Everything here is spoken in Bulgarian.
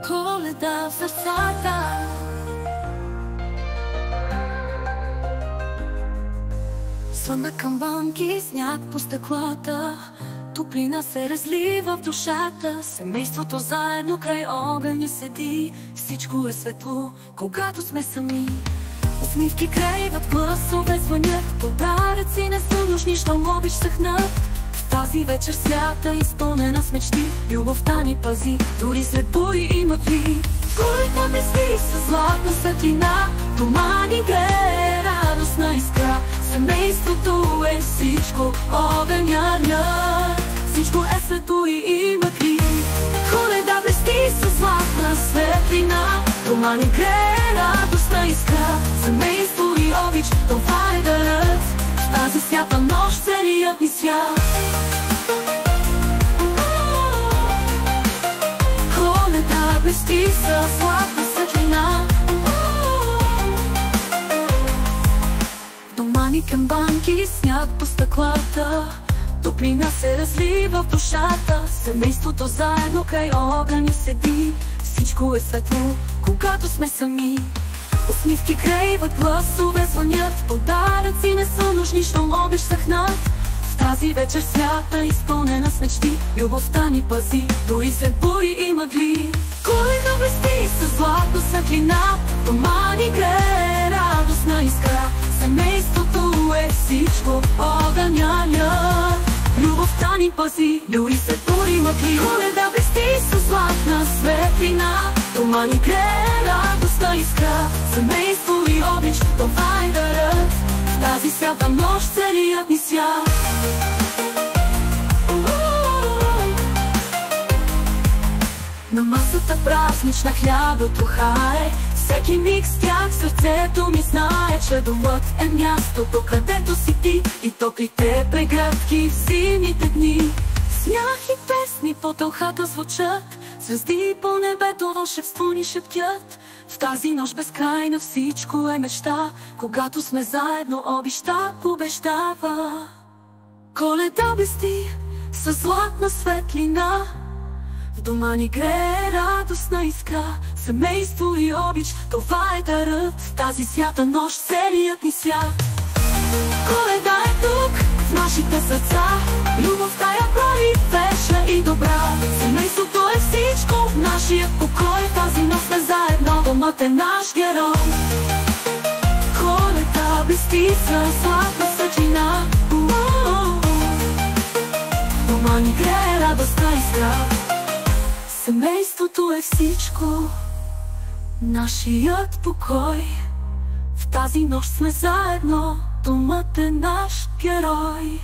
Коледа в сърцата. Слънна камбанки, сняг по стъклата, топлина се разлива в душата. Семейството заедно край огъня седи. Всичко е светло, когато сме сами. Усмивки крайват, гласове звънят, подаръци не са нужни, щом обич съхнат. В тази вечер свята, изпълнена с мечти, любовта ни пази, дори след бури и мъгли. Коледа блести със златна светлина, дома ни грее радостна искра. Семейството е всичко, огъня рнят, всичко е светло и мъгли. Коледа блести със златна светлина, дома ни грее радостна искра. Семейство и обич, това е дарът, в тази свята нощ целият ни свят. Коледа блести със златна светлина, в дома ни камбанки, сняг по стъклата, топлина се разлива в душата. Семейството заедно край огъня седи. Всичко е светло, когато сме сами. Усмивки крайват, гласове звънят, подаръци не са нужни, щом обич съхнат. В тази вечер свята, изпълнена с мечти, любовта ни пази, дори след бури и мъгли. Коледа блести със златна светлина, дома ни грее радостна искра. Семейството е всичко, огъня рнят, любовта ни пази, дори след бури и мъгли. Коледа блести със златна светлина, дома ни грее радостна искра. Семейство и обич, това е дарът, в тази свята нощ целият ни свят. На масата празнична хлябото хае, всеки миг с тях сърцето ми знае, че домът е мястото, където си ти, и топлите преградки в зимните дни. Смях и песни по тълхата звучат, звезди по небето вълшебство ни шептят. В тази нощ безкрайна всичко е мечта, когато сме заедно обеща побеждава. Коледа блести със златна светлина, в дома ни грее радостна искра. Семейство и обич, това е дарът, в тази свята нощ целият ни свят. Коледа е тук, в нашите сърца, любовта я прави вечна и добра. Семейството е всичко, в нашия покой, тази нощ сме заедно, домът е наш герой. Коледа блести със златна светлина, дома ни грее радостна искра. Семейството е всичко, нашият покой, в тази нощ сме заедно, домът е наш герой.